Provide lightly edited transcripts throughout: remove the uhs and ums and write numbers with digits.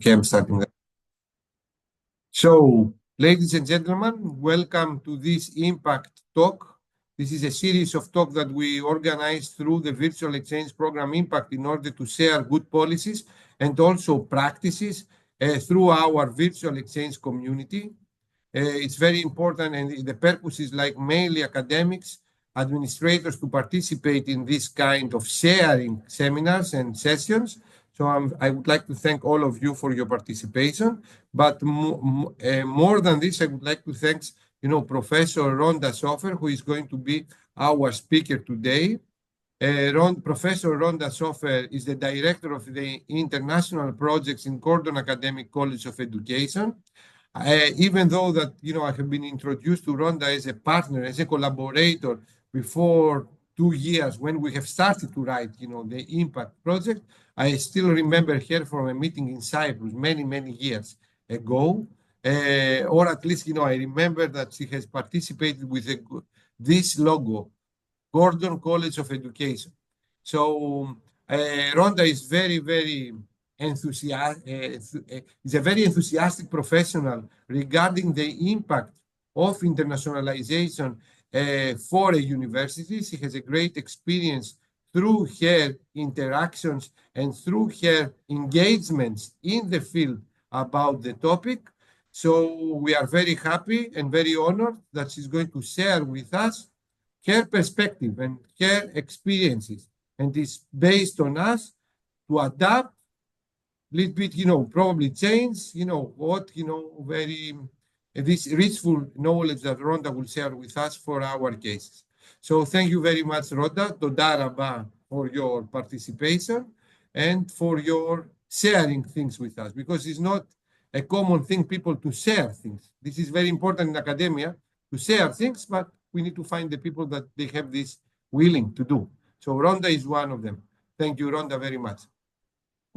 Okay, I'm starting that. So, ladies and gentlemen, welcome to this Impact Talk. This is a series of talks that we organize through the Virtual Exchange Program Impact in order to share good policies and also practices through our Virtual Exchange community. It's very important, and the purpose is like mainly academics, administrators to participate in this kind of sharing seminars and sessions. So I would like to thank all of you for your participation. But more than this, I would like to thank, Professor Rhonda Sofer, who is going to be our speaker today. Professor Rhonda Sofer is the director of the international projects in Gordon Academic College of Education. Even though that, I have been introduced to Rhonda as a partner, as a collaborator before 2 years when we have started to write, the Impact project, I still remember her from a meeting in Cyprus many, many years ago. Or at least, I remember that she has participated with this logo, Gordon College of Education. So Rhonda is very, very is a very enthusiastic professional regarding the impact of internationalization for a university. She has a great experience through her interactions and through her engagements in the field about the topic. So we are very happy and very honored that she's going to share with us her perspective and her experiences, and it's based on us to adapt a little bit, probably change, very this richful knowledge that Rhonda will share with us for our cases. So thank you very much, Rhonda, Toda Rabba, for your participation and for your sharing things with us, because it's not a common thing, people to share things. This is very important in academia, to share things, but we need to find the people that they have this willing to do. So Rhonda is one of them. Thank you, Rhonda, very much.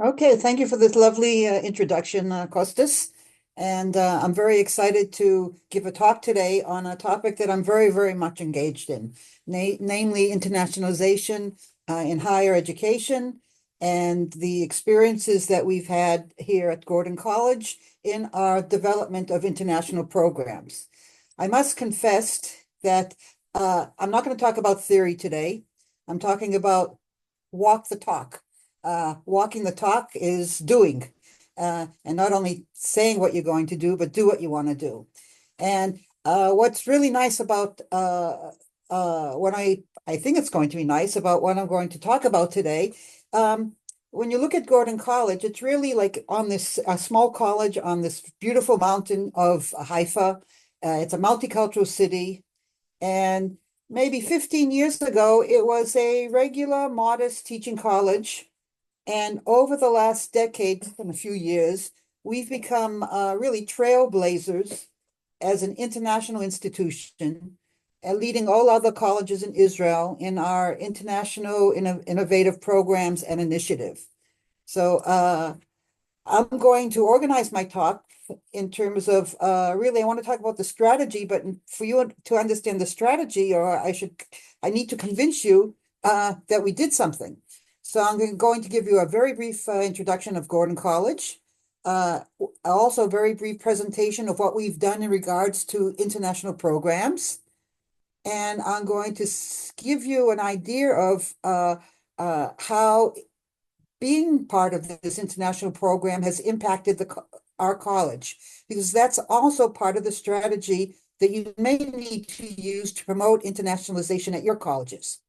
Okay, thank you for this lovely introduction, Kostas. And I'm very excited to give a talk today on a topic that I'm very, very much engaged in, namely internationalization in higher education and the experiences that we've had here at Gordon College in our development of international programs. I must confess that I'm not going to talk about theory today. I'm talking about walk the talk. Walking the talk is doing, and not only saying what you're going to do, but do what you want to do. And what's really nice about what I think it's going to be nice about what I'm going to talk about today, when you look at Gordon College, it's really like on this small college on this beautiful mountain of Haifa. It's a multicultural city, and maybe 15 years ago, it was a regular, modest teaching college. And over the last decade and a few years, we've become really trailblazers as an international institution, leading all other colleges in Israel in our international innovative programs and initiative. So I'm going to organize my talk in terms of really, I want to talk about the strategy, but for you to understand the strategy, or I need to convince you that we did something. So I'm going to give you a very brief introduction of Gordon College, also a very brief presentation of what we've done in regards to international programs. And I'm going to give you an idea of how being part of this international program has impacted our college, because that's also part of the strategy that you may need to use to promote internationalization at your colleges.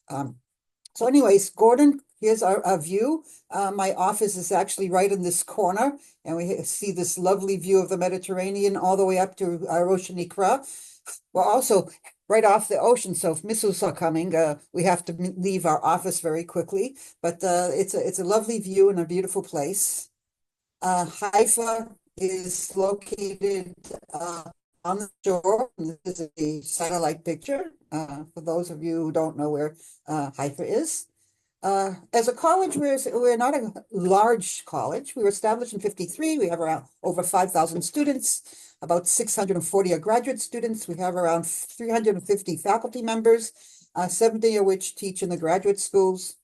So anyways, Gordon, here's our view. My office is actually right in this corner, and we see this lovely view of the Mediterranean all the way up to Ocean Ikra. We're also right off the ocean, so if missiles are coming, we have to leave our office very quickly. But it's a lovely view and a beautiful place. Haifa is located on the shore. This is a satellite picture for those of you who don't know where Haifa is. As a college, we're not a large college. We were established in 1953. We have around over 5,000 students. About 640 are graduate students. We have around 350 faculty members, 70 of which teach in the graduate schools.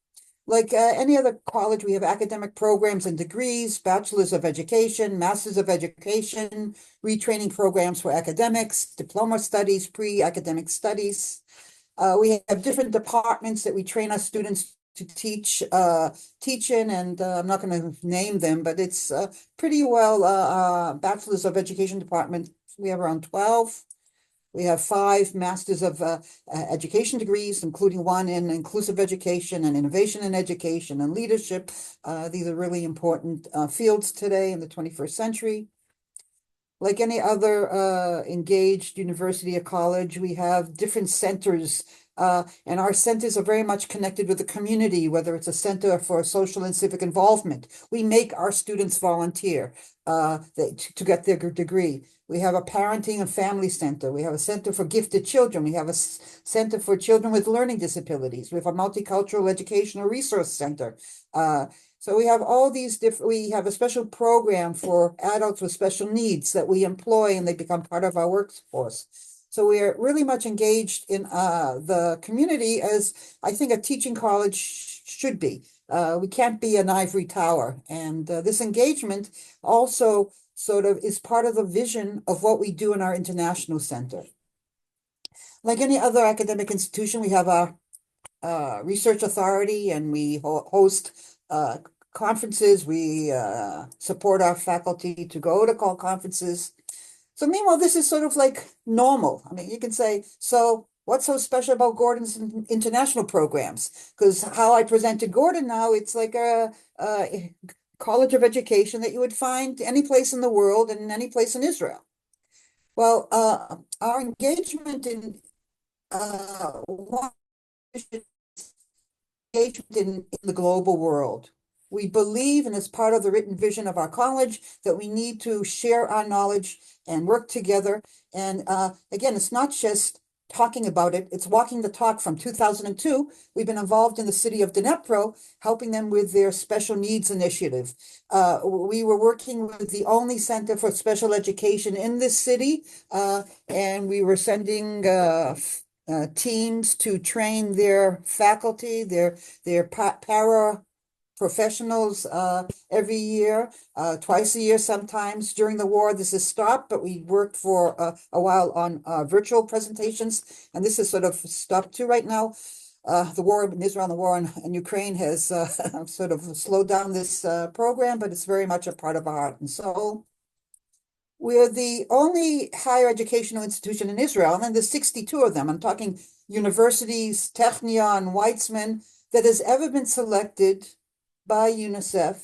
Like any other college, we have academic programs and degrees, bachelor's of education, master's of education, retraining programs for academics, diploma studies, pre-academic studies. We have different departments that we train our students to teach in, and I'm not going to name them, but it's pretty well bachelor's of education department. We have around 12. We have 5 masters of education degrees, including one in inclusive education and innovation in education and leadership. These are really important fields today in the 21st century. Like any other engaged university or college, we have different centers, and our centers are very much connected with the community, whether it's a center for social and civic involvement. We make our students volunteer to get their degree. We have a parenting and family center. We have a center for gifted children. We have a center for children with learning disabilities. We have a multicultural educational resource center. So we have all these different, we have a special program for adults with special needs that we employ and they become part of our workforce. So we are really much engaged in the community as I think a teaching college should be. We can't be an ivory tower. And this engagement also sort of is part of the vision of what we do in our international center. Like any other academic institution, we have our research authority and we host conferences. We support our faculty to go to call conferences. So meanwhile, this is sort of like normal. I mean, you can say, so what's so special about Gordon's international programs? Because how I presented Gordon now, it's like a college of education that you would find any place in the world and any place in Israel. Well, our engagement in in the global world. We believe, and as part of the written vision of our college, that we need to share our knowledge and work together. And again, it's not just talking about it, it's walking the talk. From 2002, we've been involved in the city of Dnipro, helping them with their special needs initiative. We were working with the only center for special education in this city, and we were sending teams to train their faculty, their para professionals every year, twice a year sometimes. During the war, this has stopped, but we worked for a while on virtual presentations, and this is sort of stopped too right now. The war in Israel and the war in Ukraine has sort of slowed down this program, but it's very much a part of our heart and soul. We're the only higher educational institution in Israel, and there's 62 of them. I'm talking universities, Technion, Weizmann, that has ever been selected by UNICEF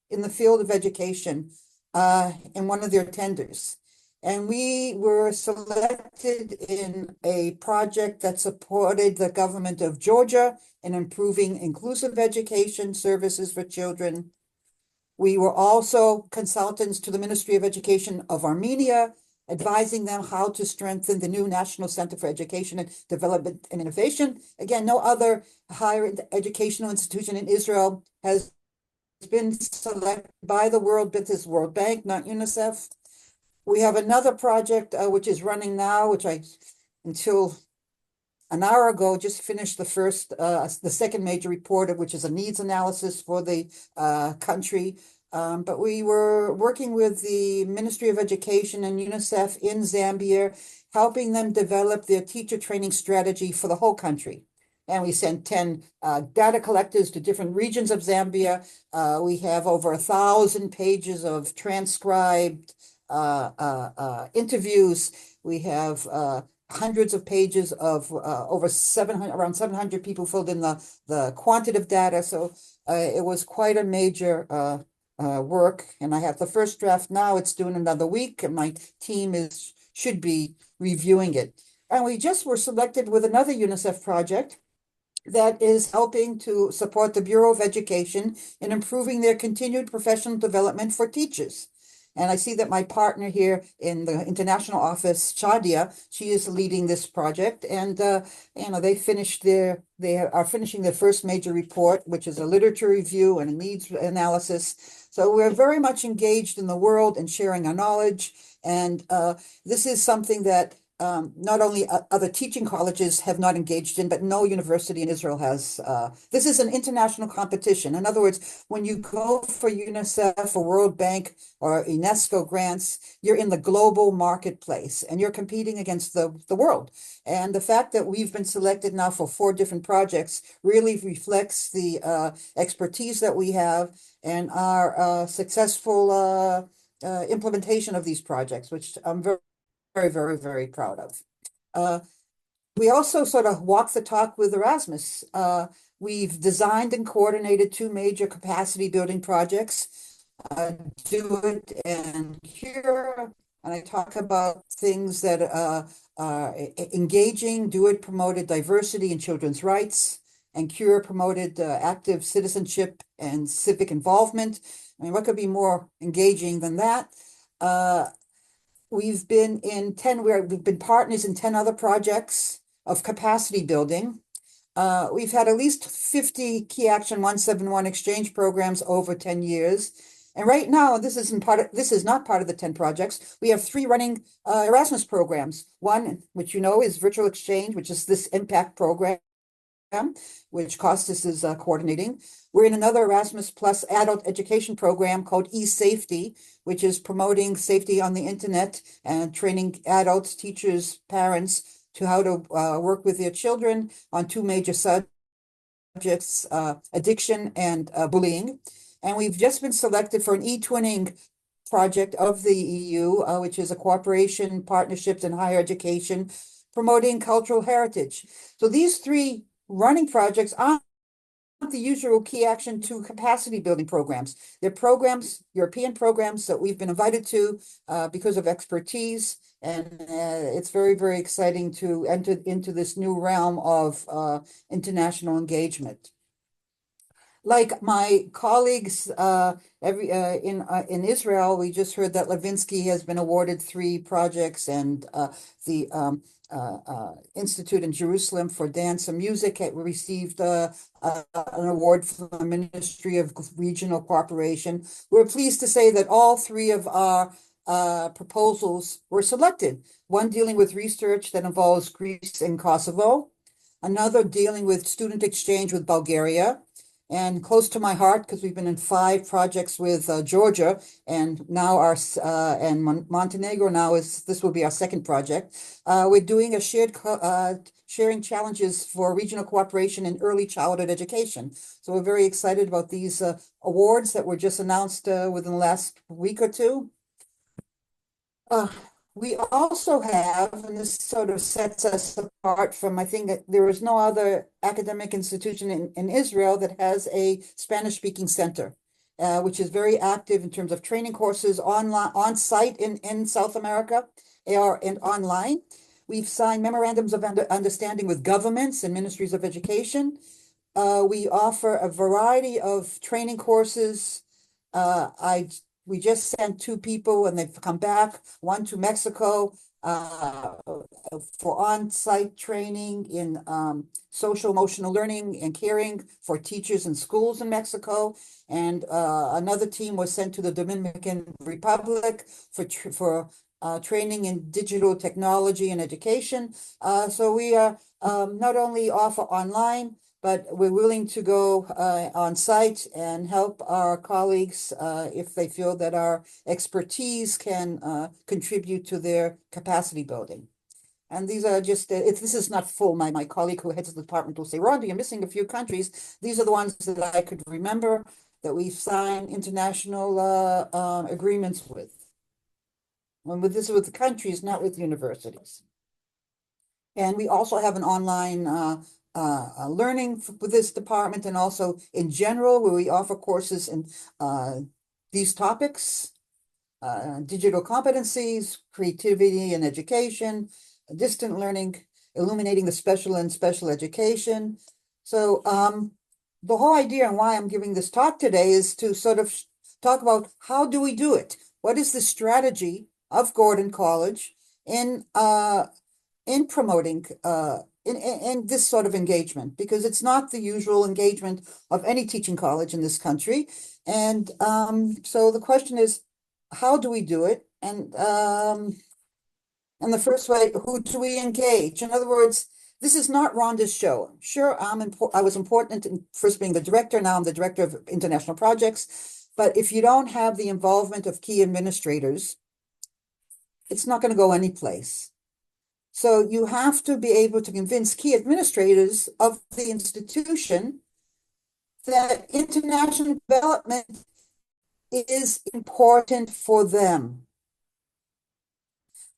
in the field of education in one of their tenders. And we were selected in a project that supported the government of Georgia in improving inclusive education services for children. We were also consultants to the Ministry of Education of Armenia, advising them how to strengthen the new National Center for Education and Development and Innovation. Again, no other higher educational institution in Israel has been selected by the World Bank, not UNICEF. We have another project which is running now, which I, until an hour ago, just finished the second major report, which is a needs analysis for the country. But we were working with the Ministry of Education and UNICEF in Zambia, helping them develop their teacher training strategy for the whole country. And we sent 10 data collectors to different regions of Zambia. We have over 1,000 pages of transcribed interviews. We have hundreds of pages of around 700 people filled in the quantitative data. So it was quite a major work. And I have the first draft now. It's due in another week, and my team should be reviewing it. And we just were selected with another UNICEF project that is helping to support the Bureau of Education in improving their continued professional development for teachers. And I see that my partner here in the international office, Shadia, she is leading this project. And they are finishing their first major report, which is a literature review and a needs analysis. So we're very much engaged in the world and sharing our knowledge. And this is something that not only other teaching colleges have not engaged in, but no university in Israel has. This is an international competition. In other words, when you go for UNICEF or World Bank or UNESCO grants, you're in the global marketplace and you're competing against the world. And the fact that we've been selected now for 4 different projects really reflects the expertise that we have and our successful implementation of these projects, which I'm very proud of. We also sort of walk the talk with Erasmus. We've designed and coordinated 2 major capacity building projects, Do It and Cure. And I talk about things that are engaging. Do It promoted diversity and children's rights, and Cure promoted active citizenship and civic involvement. I mean, what could be more engaging than that? We've been partners in 10 other projects of capacity building. We've had at least 50 Key Action 171 exchange programs over 10 years. And right now, this is not part of the 10 projects. We have 3 running Erasmus programs. One, which you know, is Virtual Exchange, which is this impact program, which Costas is coordinating. We're in another Erasmus Plus adult education program called eSafety, which is promoting safety on the internet and training adults, teachers, parents to how to work with their children on 2 major subjects, addiction and bullying. And we've just been selected for an e-twinning project of the EU, which is a cooperation, partnerships in higher education, promoting cultural heritage. So these 3 running projects aren't the usual Key Action 2 capacity building programs. They're programs, European programs that we've been invited to because of expertise. And it's very exciting to enter into this new realm of international engagement. Like my colleagues in Israel, we just heard that Levinsky has been awarded 3 projects, and the Institute in Jerusalem for Dance and Music received an award from the Ministry of Regional Cooperation. We're pleased to say that all 3 of our proposals were selected. One dealing with research that involves Greece and Kosovo, another dealing with student exchange with Bulgaria, and close to my heart because we've been in 5 projects with Georgia, and now Montenegro. Now this will be our 2nd project. We're doing a sharing challenges for regional cooperation in early childhood education. So we're very excited about these awards that were just announced within the last week or 2. We also have, and this sort of sets us apart from, I think that there is no other academic institution in Israel that has a Spanish-speaking center, which is very active in terms of training courses on site in South America and online. We've signed memorandums of understanding with governments and ministries of education. We offer a variety of training courses. We just sent 2 people and they've come back, one to Mexico for on-site training in social emotional learning and caring for teachers in schools in Mexico. And another team was sent to the Dominican Republic for training in digital technology and education. So we not only offer online, but we're willing to go on site and help our colleagues if they feel that our expertise can contribute to their capacity building. And these are just, this is not full. My colleague who heads the department will say, Rhonda, you're missing a few countries. These are the ones that I could remember that we've signed international agreements with. And this is with the countries, not with universities. And we also have an online learning with this department, and also in general, where we offer courses in these topics, digital competencies, creativity and education, distant learning, illuminating the special and special education. So the whole idea and why I'm giving this talk today is to sort of talk about how do we do it? What is the strategy of Gordon College in promoting in this sort of engagement, because it's not the usual engagement of any teaching college in this country. And so the question is, how do we do it? And And the first way, who do we engage? In other words, this is not Rhonda's show. Sure, I was important in first being the director. Now I'm the director of international projects. But if you don't have the involvement of key administrators, it's not going to go anyplace. So you have to be able to convince key administrators of the institution that international development is important for them.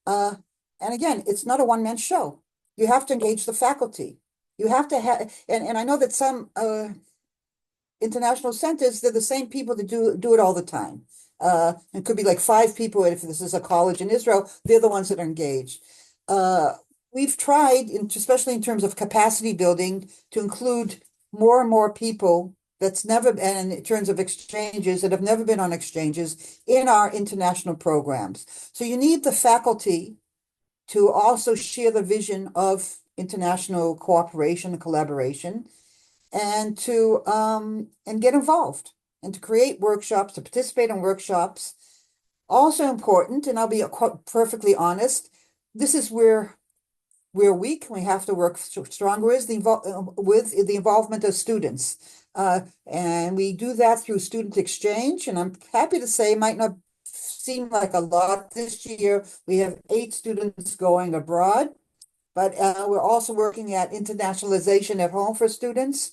And again, it's not a one-man show. You have to engage the faculty. You have to have, and I know that some international centers, they're the same people that do it all the time. It could be like 5 people. If this is a college in Israel, they're the ones that are engaged. We've tried, especially in terms of capacity building, to include more and more people that's never been in terms of exchanges that have never been on exchanges in our international programs. So you need the faculty to also share the vision of international cooperation and collaboration, and to and get involved and to create workshops, to participate in workshops. Also important, and I'll be perfectly honest, this is where we're weak. We have to work stronger with the involvement of students. And we do that through student exchange. And I'm happy to say, it might not seem like a lot this year. We have 8 students going abroad, but we're also working at internationalization at home for students.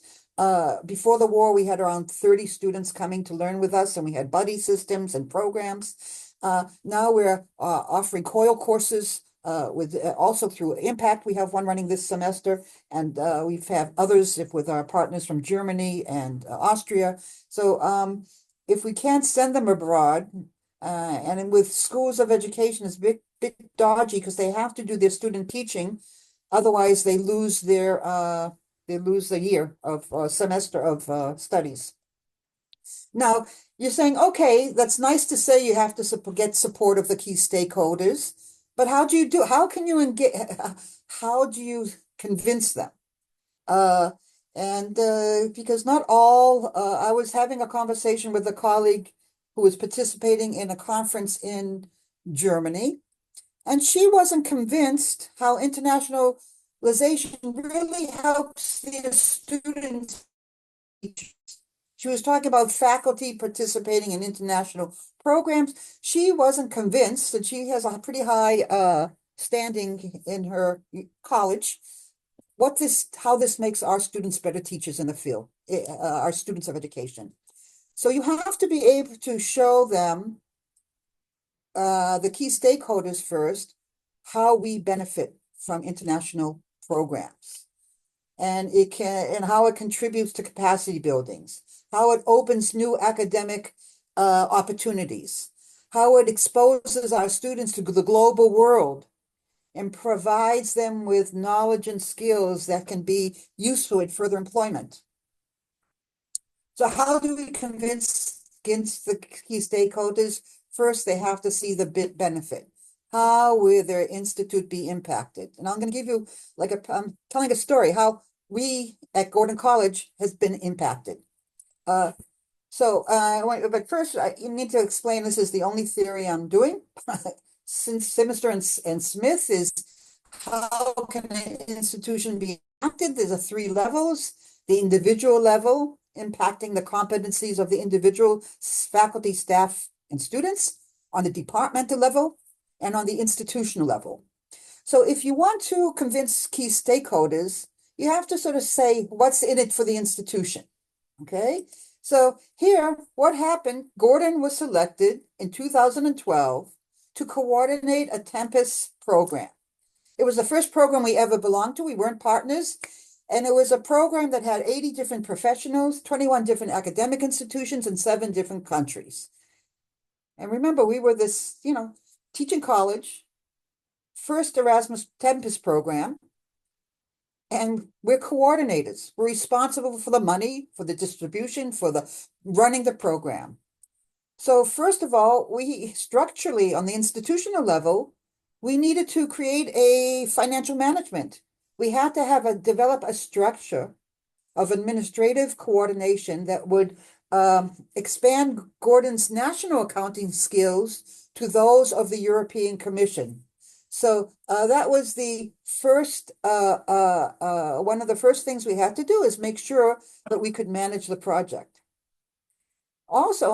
Before the war, we had around 30 students coming to learn with us, and we had buddy systems and programs. Now we're offering COIL courses with also through Impact. We have one running this semester, and we have others with our partners from Germany and Austria. So if we can't send them abroad, and with schools of education, it's a bit dodgy because they have to do their student teaching, otherwise they lose a year of semester of studies. Now, you're saying, okay, that's nice to say you have to get support of the key stakeholders, but how can you engage, how do you convince them? Because not all, I was having a conversation with a colleague who was participating in a conference in Germany, and she wasn't convinced how internationalization really helps the students. She was talking about faculty participating in international programs. She wasn't convinced that she has a pretty high standing in her college. How this makes our students better teachers in the field, our students of education. So you have to be able to show them, the key stakeholders first, how we benefit from international programs, and how it contributes to capacity buildings, how it opens new academic opportunities, how it exposes our students to the global world and provides them with knowledge and skills that can be useful in further employment. So how do we convince the key stakeholders? First, they have to see the benefit. How will their institute be impacted? And I'm going to give you I'm telling a story how we at Gordon College has been impacted. But first, you need to explain this is the only theory I'm doing. Since Simister and Smith is how can an institution be impacted? There's 3 levels: the individual level, impacting the competencies of the individual faculty, staff, and students; on the departmental level; and on the institutional level. So if you want to convince key stakeholders, you have to sort of say what's in it for the institution. Okay, so here, what happened? Gordon was selected in 2012 to coordinate a Tempest program. It was the first program we ever belonged to. We weren't partners. And it was a program that had 80 different professionals, 21 different academic institutions, and 7 different countries. And remember, we were this, teaching college, first Erasmus Tempest program, and we're coordinators. We're responsible for the money, for the distribution, for the running the program. So first of all, we structurally, on the institutional level, we needed to create a financial management. We had to develop a structure of administrative coordination that would expand Gordon's national accounting skills to those of the European Commission. So that was the first, one of the first things we had to do is make sure that we could manage the project. Also,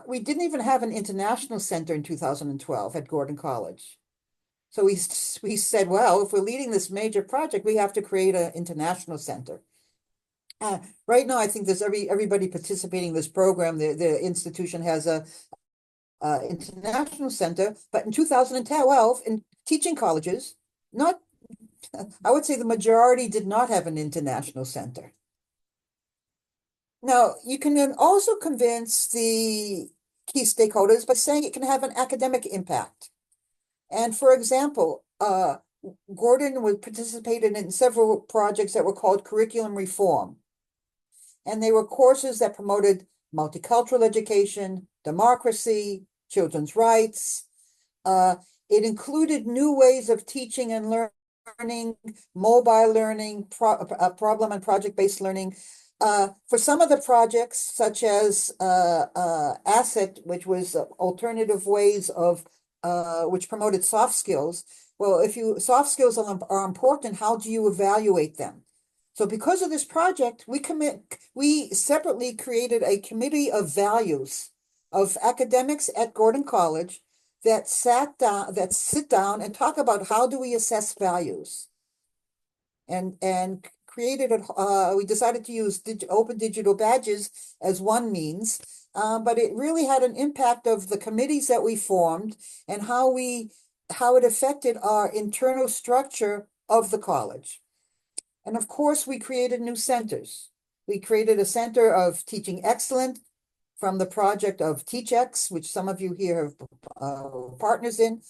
we didn't even have an international center in 2012 at Gordon College. So we said, well, if we're leading this major project, we have to create an international center. Right now, I think there's everybody participating in this program. The institution has a international center, but in 2012, in teaching colleges, not, I would say the majority did not have an international center. Now, you can then also convince the key stakeholders by saying it can have an academic impact. And for example, Gordon participated in several projects that were called curriculum reform. And they were courses that promoted multicultural education, democracy, children's rights. It included new ways of teaching and learning, mobile learning, problem and project-based learning. For some of the projects, such as ASSET, which was alternative ways of, which promoted soft skills. Well, soft skills are important, how do you evaluate them? So because of this project, we separately created a committee of values of academics at Gordon College that sit down and talk about how do we assess values. And created we decided to use open digital badges as one means, but it really had an impact of the committees that we formed and how it affected our internal structure of the college. And of course, we created new centers. We created a center of teaching excellence from the project of TeachX, which some of you here have partners in.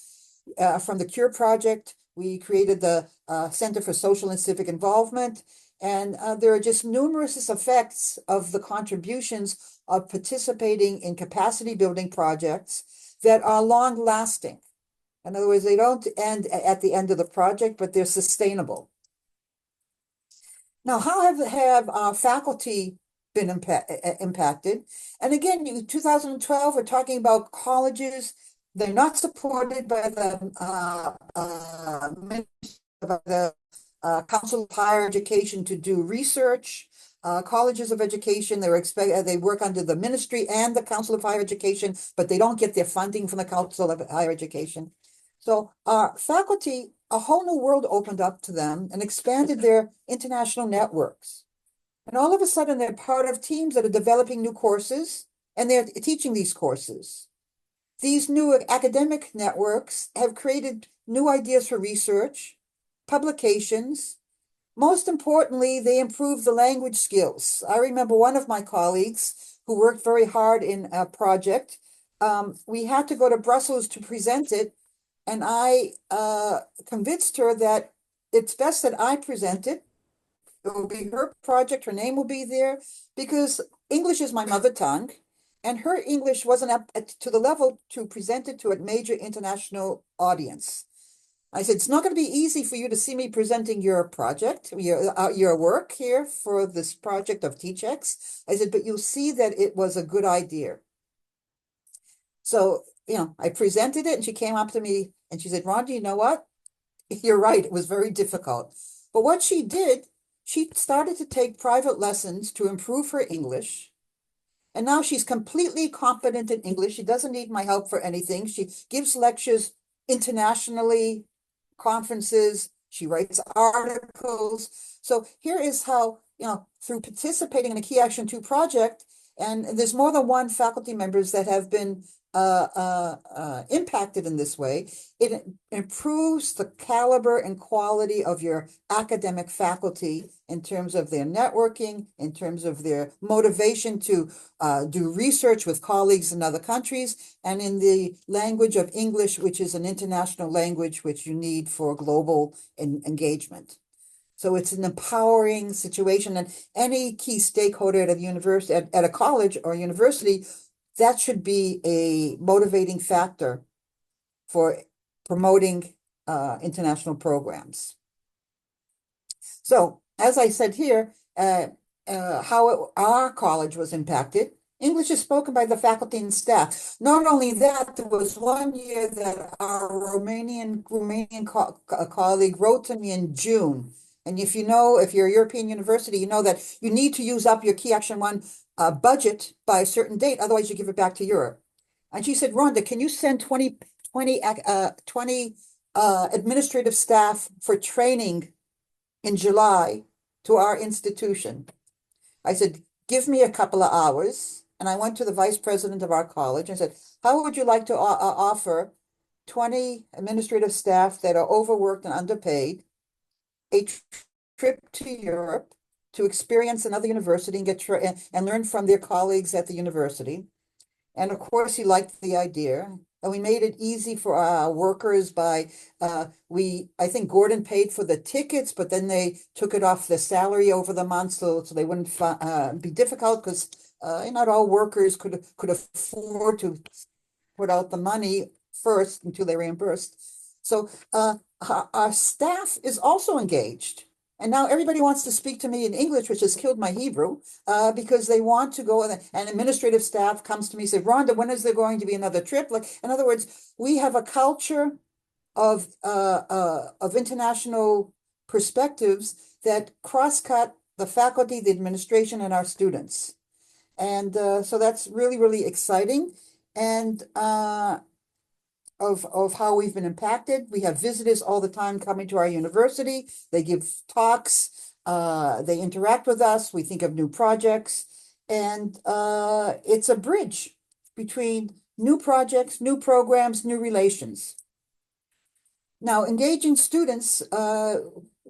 From the CURE project, we created the Center for Social and Civic Involvement. And there are just numerous effects of the contributions of participating in capacity building projects that are long lasting. In other words, they don't end at the end of the project, but they're sustainable. Now, how have our faculty been impacted? And again, in 2012, we're talking about colleges. They're not supported by the Council of Higher Education to do research. Colleges of education, they work under the ministry and the Council of Higher Education, but they don't get their funding from the Council of Higher Education. So our faculty, a whole new world opened up to them and expanded their international networks. And all of a sudden, they're part of teams that are developing new courses, and they're teaching these courses. These new academic networks have created new ideas for research, publications. Most importantly, they improve the language skills. I remember one of my colleagues who worked very hard in a project. We had to go to Brussels to present it, and I convinced her that it's best that I present it. It will be her project, her name will be there, because English is my mother tongue, and her English wasn't up to the level to present it to a major international audience. I said, it's not going to be easy for you to see me presenting your project, your work here for this project of TeachX. I said, but you'll see that it was a good idea. So, I presented it and she came up to me and she said, Rhonda, you know what? You're right. It was very difficult. But what she did, she started to take private lessons to improve her English. And now she's completely competent in English. She doesn't need my help for anything. She gives lectures internationally, conferences, she writes articles. So here is how, through participating in a Key Action 2 project, and there's more than one faculty members that have been impacted in this way, it improves the caliber and quality of your academic faculty in terms of their networking, in terms of their motivation to do research with colleagues in other countries, and in the language of English, which is an international language which you need for global engagement. So it's an empowering situation, and any key stakeholder at a university, at a college or university, that should be a motivating factor for promoting international programs. So, as I said here, how our college was impacted. English is spoken by the faculty and staff. Not only that, there was one year that our Romanian colleague wrote to me in June. And if you know, if you're a European university, you know that you need to use up your Key Action 1 budget by a certain date, otherwise you give it back to Europe. And she said, Rhonda, can you send 20 administrative staff for training in July to our institution? I said, give me a couple of hours. And I went to the vice president of our college and said, how would you like to offer 20 administrative staff that are overworked and underpaid a trip to Europe to experience another university and and learn from their colleagues at the university? And of course, he liked the idea. And we made it easy for our workers by I think Gordon paid for the tickets, but then they took it off the salary over the month, so they wouldn't be difficult, because not all workers could afford to put out the money first until they reimbursed. So our staff is also engaged. And now everybody wants to speak to me in English, which has killed my Hebrew, because they want to go, and administrative staff comes to me and says, Rhonda, when is there going to be another trip? Like, in other words, we have a culture of international perspectives that cross-cut the faculty, the administration, and our students. And so that's really, really exciting. And of how we've been impacted. We have visitors all the time coming to our university. They give talks, they interact with us. We think of new projects, and it's a bridge between new projects, new programs, new relations. Now, engaging students,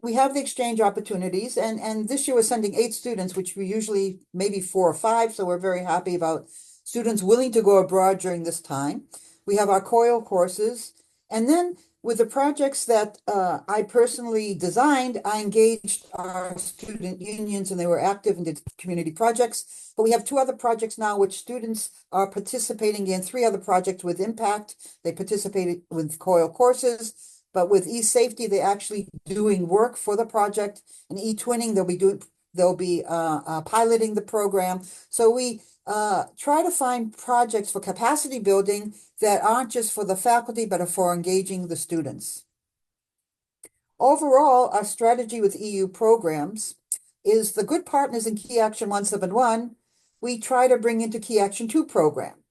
we have the exchange opportunities, and this year we're sending 8 students, which we usually maybe 4 or 5, so we're very happy about students willing to go abroad during this time. We have our COIL courses, and then with the projects that I personally designed, I engaged our student unions, and they were active and did community projects. But we have 2 other projects now, which students are participating in, 3 other projects with impact. They participated with COIL courses, but with e-safety, they're actually doing work for the project. And e-twinning, they'll be piloting the program. So we try to find projects for capacity building that aren't just for the faculty, but are for engaging the students. Overall, our strategy with EU programs is the good partners in Key Action 171, we try to bring into Key Action 2 program.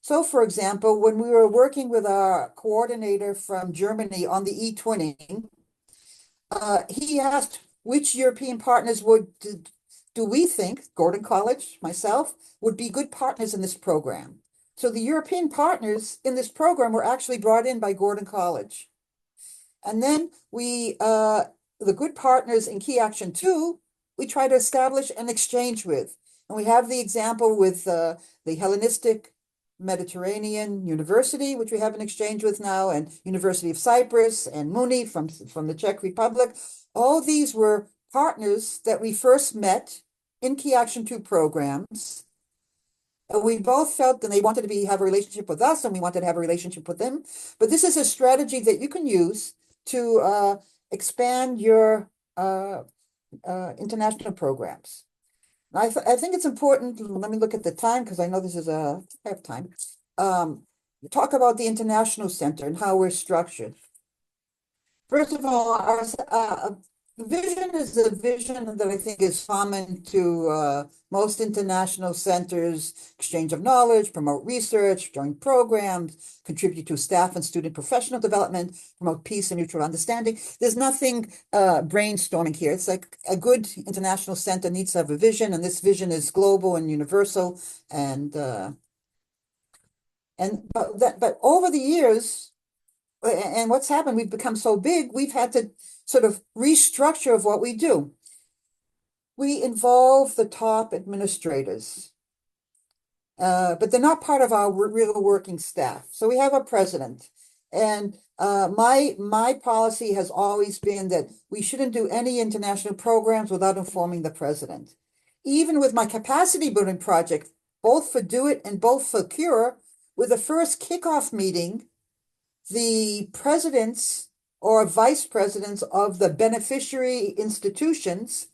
So, for example, when we were working with our coordinator from Germany on the e-twinning, he asked which European partners do we think, Gordon College, myself, would be good partners in this program. So the European partners in this program were actually brought in by Gordon College. And then the good partners in Key Action 2, we try to establish an exchange with. And we have the example with the Hellenistic Mediterranean University, which we have an exchange with now, and University of Cyprus, and Muni from the Czech Republic. All these were partners that we first met in Key Action 2 programs. And we both felt that they wanted to have a relationship with us, and we wanted to have a relationship with them. But this is a strategy that you can use to expand your international programs. I think it's important. Let me look at the time, because I know this is I have time. Talk about the International Center and how we're structured. First of all, our vision is a vision that I think is common to most international centers: exchange of knowledge, promote research, join programs, contribute to staff and student professional development, promote peace and mutual understanding. There's nothing brainstorming here. It's like a good international center needs to have a vision, and this vision is global and universal. But over the years, and what's happened, we've become so big, we've had to sort of restructure of what we do. We involve the top administrators, but they're not part of our real working staff. So we have a president, and my policy has always been that we shouldn't do any international programs without informing the president. Even with my capacity building project, both for Do It and both for Cure, with the first kickoff meeting, the presidents or vice presidents of the beneficiary institutions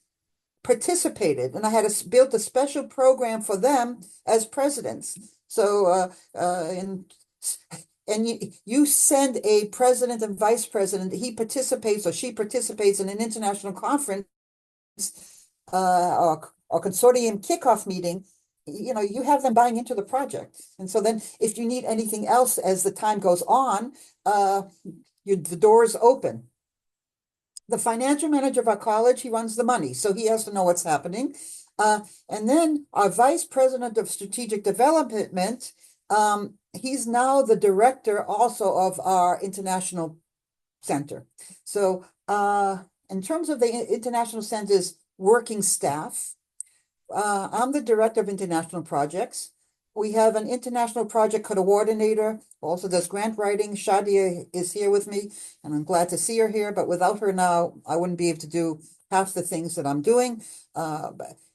participated, and I had built a special program for them as presidents. So, and you send a president and vice president, he participates or she participates in an international conference or consortium kickoff meeting, you have them buying into the project. And so then if you need anything else as the time goes on, the doors open. The financial manager of our college, he runs the money, so he has to know what's happening. And then our vice president of strategic development, he's now the director also of our international center. So in terms of the international center's working staff, I'm the director of international projects. We have an international project coordinator, also does grant writing. Shadia is here with me, and I'm glad to see her here, but without her now, I wouldn't be able to do half the things that I'm doing.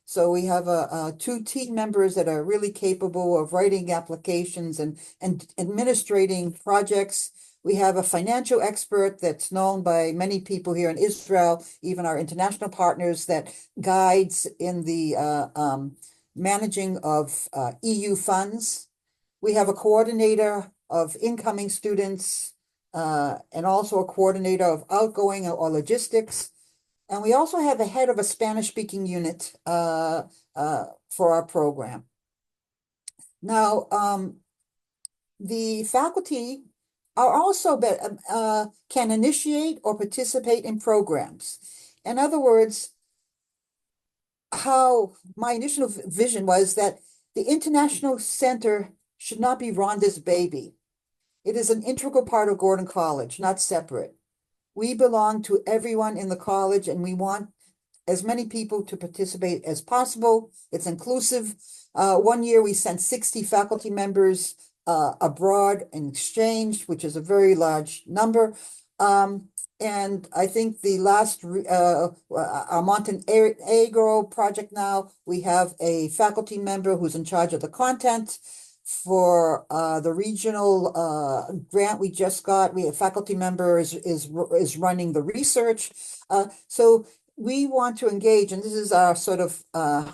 So we have two team members that are really capable of writing applications and administrating projects. We have a financial expert that's known by many people here in Israel, even our international partners, that guides in the managing of EU funds. We have a coordinator of incoming students and also a coordinator of outgoing or logistics. And we also have a head of a Spanish-speaking unit for our program. Now, the faculty are also can initiate or participate in programs. In other words, how my initial vision was that the International Center should not be Rhonda's baby. It is an integral part of Gordon College, not separate. We belong to everyone in the college, and we want as many people to participate as possible. It's inclusive. One year we sent 60 faculty members abroad in exchange, which is a very large number. And I think the last our Montenegro project now, we have a faculty member who's in charge of the content. For the regional grant we just got, we have faculty member is running the research. So we want to engage, and this is our sort of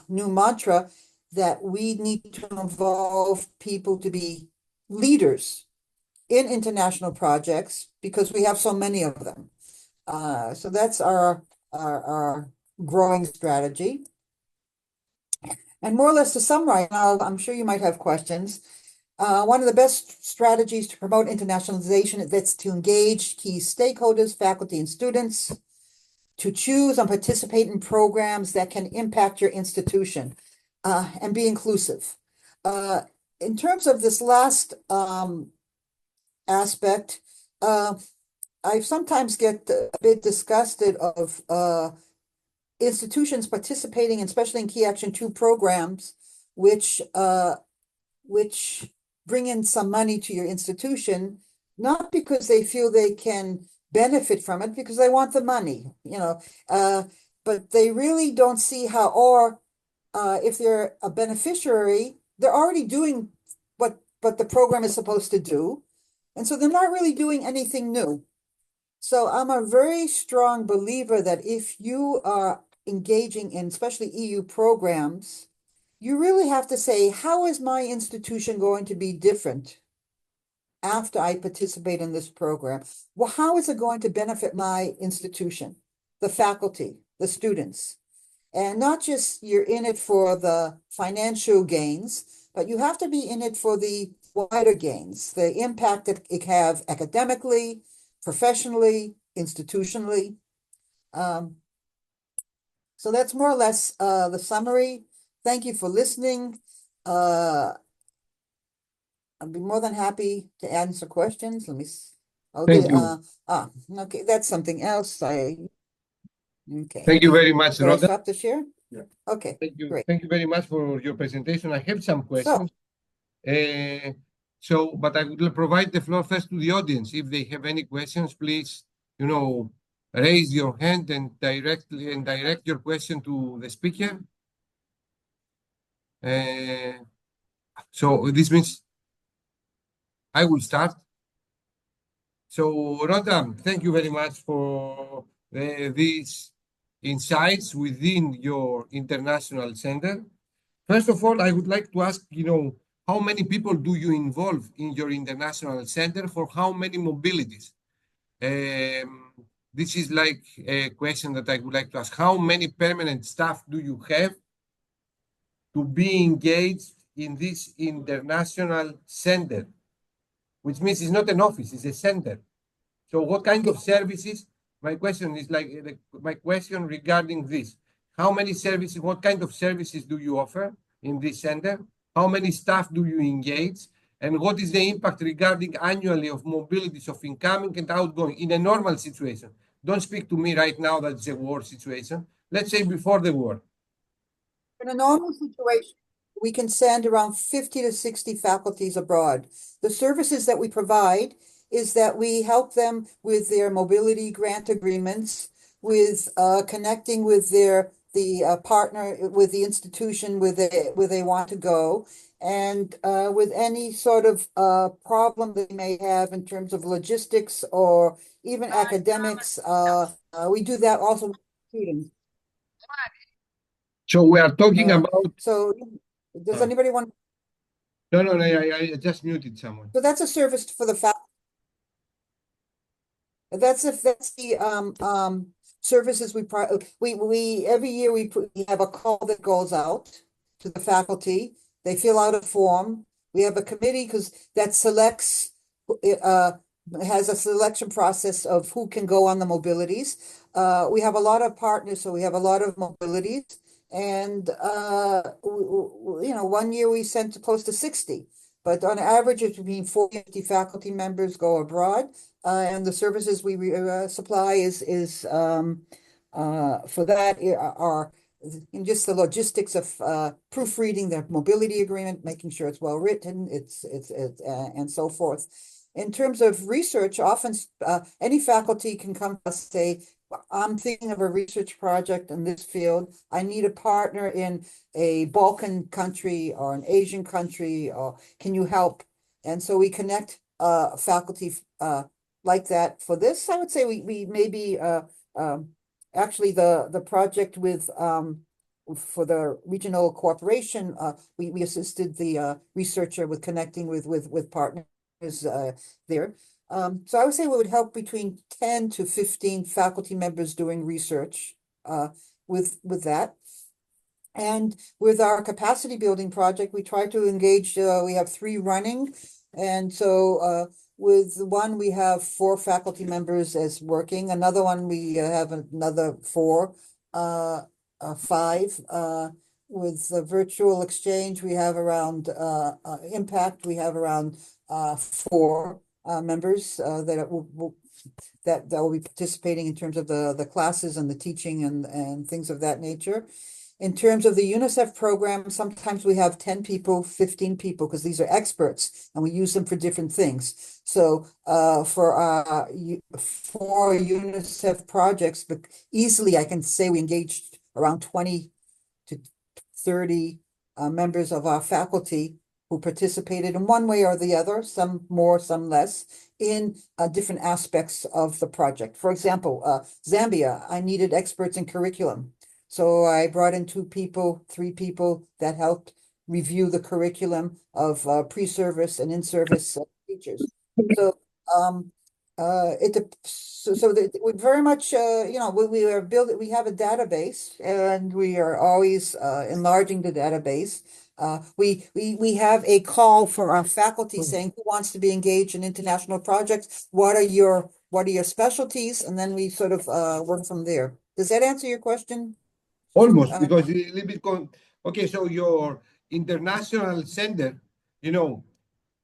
new mantra, that we need to involve people to be leaders in international projects because we have so many of them. So that's our growing strategy. And more or less to summarize, now I'm sure you might have questions. One of the best strategies to promote internationalization is to engage key stakeholders, faculty and students, to choose and participate in programs that can impact your institution and be inclusive. In terms of this last aspect, I sometimes get a bit disgusted of institutions participating, especially in Key Action 2 programs, which bring in some money to your institution, not because they feel they can benefit from it, because they want the money, but they really don't see how, or if they're a beneficiary, they're already doing what the program is supposed to do. And so they're not really doing anything new. So I'm a very strong believer that if you are engaging in especially EU programs, you really have to say, how is my institution going to be different after I participate in this program? Well, how is it going to benefit my institution, the faculty, the students? And not just you're in it for the financial gains, but you have to be in it for the wider gains, the impact that it have academically, professionally, institutionally. So that's more or less the summary. Thank you for listening. I'd be more than happy to answer questions. Let me. Thank you. Okay, that's something else. Okay. Thank you very much, Did I Rhoda. stop the share? Yeah. Okay. Thank you. Great. Thank you very much for your presentation. I have some questions. But I will provide the floor first to the audience. If they have any questions, please, raise your hand and direct your question to the speaker. So this means I will start. So Rhoda, thank you very much for this insights within your international center. First of all, I would like to ask, how many people do you involve in your international center for how many mobilities? Um, this is like a question that I would like to ask. How many permanent staff do you have to be engaged in this international center? Which means it's not an office, it's a center. So what kind of services? My question is my question regarding this. How many services, what kind of services do you offer in this center? How many staff do you engage? And what is the impact regarding annually of mobilities of incoming and outgoing in a normal situation? Don't speak to me right now that it's a war situation. Let's say before the war. In a normal situation, we can send around 50 to 60 faculties abroad. The services that we provide is that we help them with their mobility grant agreements, with connecting with the partner, with the institution where they want to go, and with any sort of problem they may have in terms of logistics or even academics. We do that also with students. So we are talking about. So does anybody want? No, I just muted someone. So that's a service for the faculty. That's the services we every year we have a call that goes out to the faculty. They fill out a form. We have a committee because that selects has a selection process of who can go on the mobilities. We have a lot of partners, so we have a lot of mobilities. And 1 year we sent close to 60, but on average it's between 40 and 50 faculty members go abroad. And the services we supply is for that are in just the logistics of proofreading the mobility agreement, making sure it's well written, it's and so forth. In terms of research, often any faculty can come to us and say, I'm thinking of a research project in this field. I need a partner in a Balkan country or an Asian country, or can you help? And so we connect faculty like that for this. I would say we maybe actually the project with for the regional cooperation, we assisted the researcher with connecting with partners there. So I would say we would help between 10 to 15 faculty members doing research with that. And with our capacity building project, we try to engage, we have 3 running. And so with one, we have 4 faculty members as working. Another one, we have another 4, 5. With the virtual exchange, we have around impact, we have around 4 members that will be participating in terms of the classes and the teaching and things of that nature. In terms of the UNICEF program, sometimes we have 10 people, 15 people, because these are experts and we use them for different things. So for UNICEF projects, but easily I can say we engaged around 20 to 30 members of our faculty who participated in one way or the other, some more, some less, in different aspects of the project. For example, Zambia, I needed experts in curriculum. So I brought in 2 people, 3 people that helped review the curriculum of pre-service and in-service teachers. So we very much we are building. We have a database, and we are always enlarging the database. We have a call for our faculty saying who wants to be engaged in international projects. What are your specialties? And then we sort of work from there. Does that answer your question? Almost, because a little bit. Okay, so your international center,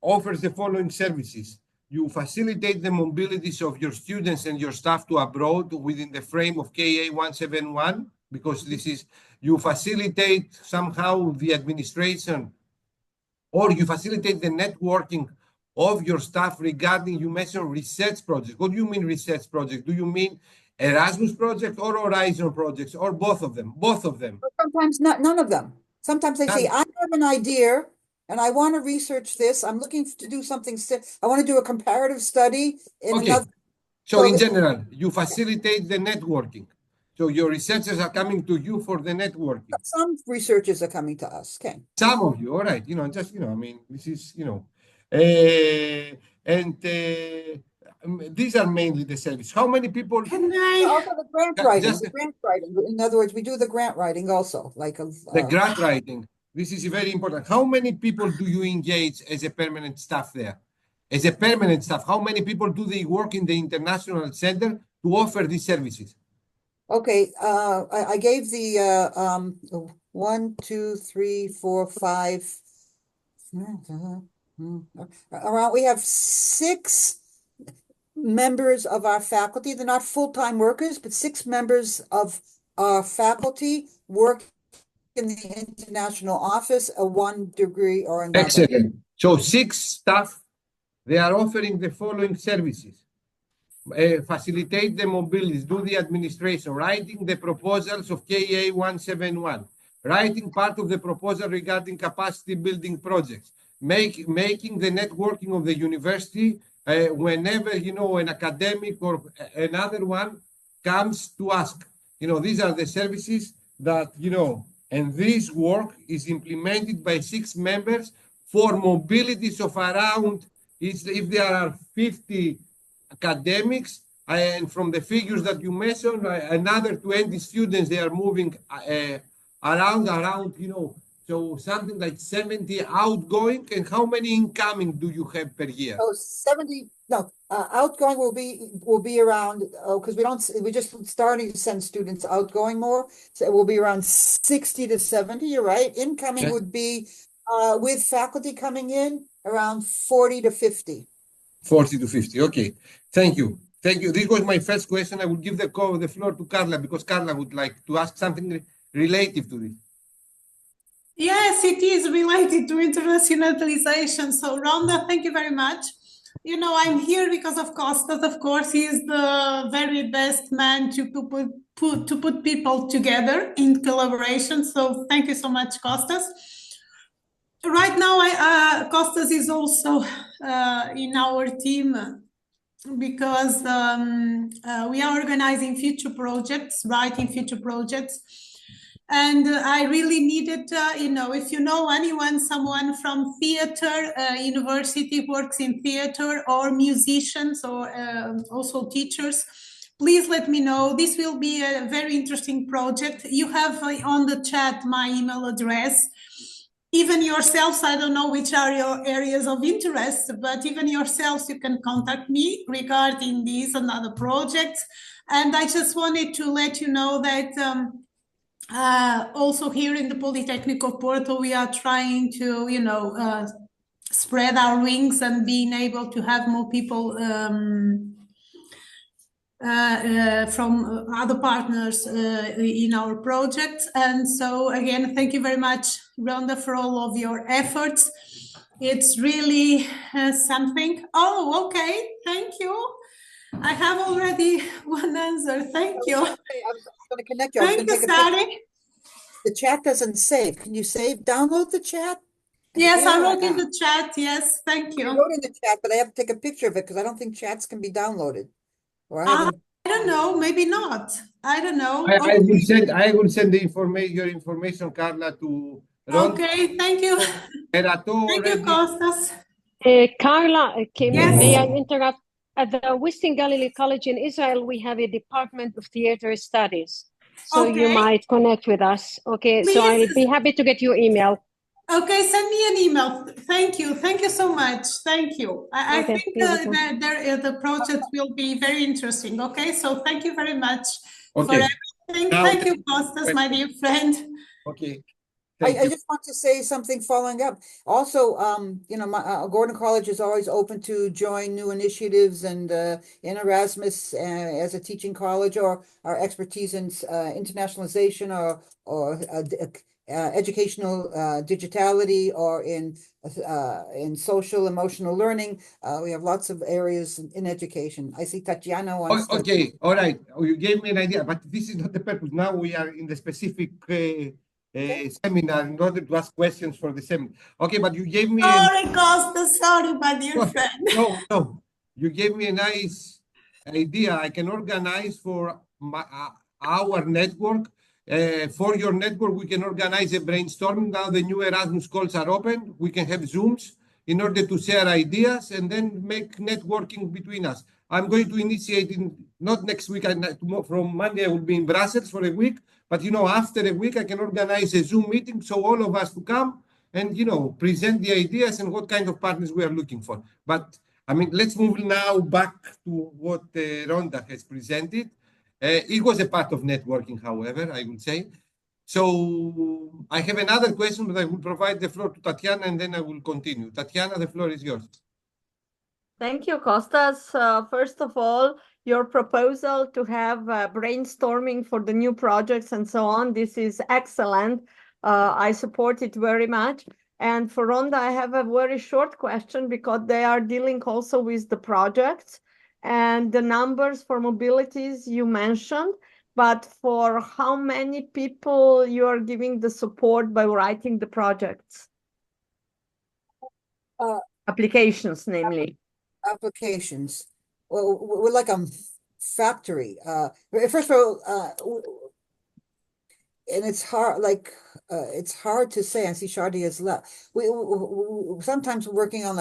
offers the following services. You facilitate the mobilities of your students and your staff to abroad within the frame of KA 171, because you facilitate somehow the administration, or you facilitate the networking of your staff regarding, you mentioned research projects. What do you mean research projects? Do you mean Erasmus project or Horizon projects, or both of them? Both of them. Sometimes none of them. Sometimes they say, I have an idea and I want to research this. I'm looking to do something. I want to do a comparative study in another. So in general, you facilitate the networking. So your researchers are coming to you for the networking. Some researchers are coming to us. Okay. Some of you, all right. Just, I mean, this is, these are mainly the service. How many people? Can I? Also the grant writing, Just- the grant writing. In other words, we do the grant writing also, like The grant writing. This is very important. How many people do you engage as a permanent staff there? As a permanent staff, how many people do they work in the International Center to offer these services? Okay, I gave the 1, 2, 3, 4, 5. Around we have 6 members of our faculty. They're not full-time workers, but 6 members of our faculty work in the international office, a 1 degree or another. Excellent. So 6 staff, they are offering the following services. Facilitate the mobilities, do the administration, writing the proposals of KA 171, writing part of the proposal regarding capacity building projects, making the networking of the university whenever, an academic or another one comes to ask. These are the services that, and this work is implemented by 6 members for mobilities of around, if there are 50 academics, and from the figures that you mentioned, another 20 students, they are moving around, so something like 70 outgoing. And how many incoming do you have per year? Oh, 70, no, outgoing will be around, because we're just starting to send students outgoing more. So it will be around 60 to 70, you're right. Incoming Yes. would be, with faculty coming in, around 40 to 50. 40 to 50. Okay. Thank you. Thank you. This was my first question. I will give the floor to Carla, because Carla would like to ask something relative to this. Yes, it is related to internationalization. So, Rhonda, thank you very much. I'm here because of Costas. Of course, he is the very best man to put people together in collaboration. So, thank you so much, Costas. Right now, Costas is also in our team because we are organizing future projects, writing future projects. And I really needed, if you know anyone, someone from theater, university works in theater, or musicians, or also teachers, please let me know. This will be a very interesting project. You have on the chat my email address. Even yourselves, I don't know which are your areas of interest, but even yourselves, you can contact me regarding these and other projects. And I just wanted to let you know that also here in the Polytechnic of Porto, we are trying to, spread our wings and being able to have more people from other partners in our projects. And so again, thank you very much, Rhonda, for all of your efforts. It's really something. Oh, okay, thank you. I have already one answer. Thank you. Okay, I'm going to connect you. Thank you, Sari. The chat doesn't save. Can you download the chat? Yes, Yeah, I wrote in the chat. Yes, thank you. I wrote in the chat, but I have to take a picture of it because I don't think chats can be downloaded. Or I don't know, maybe not. I don't know. I will send your information, Carla, to Ron. Okay, thank you. Thank you, Costas. Carla, Yes. may I interrupt? At the Western Galilee College in Israel, we have a Department of Theater Studies. So you Okay. might connect with us. Okay, so Please. I'll be happy to get your email. Okay, send me an email. Thank you. Thank you so much. Thank you. I Okay, think beautiful. the project will be very interesting. Okay, so thank you very much for Okay. everything. Now- Thank you, Costas, my dear friend. Okay. I Thank you. just want to say something following up. Also, Gordon College is always open to join new initiatives, and in Erasmus as a teaching college, or our expertise in internationalization, or educational digitality, or in social emotional learning. We have lots of areas in education. I see Tatiana wants to. Okay, all right. You gave me an idea, but this is not the purpose. Now we are in the specific seminar in order to ask questions for the seminar. Okay, but you gave me. Sorry, Costas. Sorry, my dear friend. No. You gave me a nice idea. I can organize for our network. For your network, we can organize a brainstorming. Now the new Erasmus calls are open. We can have Zooms in order to share ideas and then make networking between us. I'm going to initiate not next week, from Monday I will be in Brussels for a week, but after a week I can organize a Zoom meeting so all of us to come and present the ideas and what kind of partners we are looking for. But I mean, let's move now back to what Rhonda has presented. It was a part of networking, however, I would say. So I have another question, but I will provide the floor to Tatiana and then I will continue. Tatiana, the floor is yours. Thank you, Kostas. First of all, your proposal to have brainstorming for the new projects and so on, this is excellent. I support it very much. And for Rhonda, I have a very short question because they are dealing also with the projects and the numbers for mobilities you mentioned, but for how many people you are giving the support by writing the projects? Applications, namely. Applications. Well, we're like a factory. First of all, and it's hard, it's hard to say. I see Shardy has left. We sometimes we're working on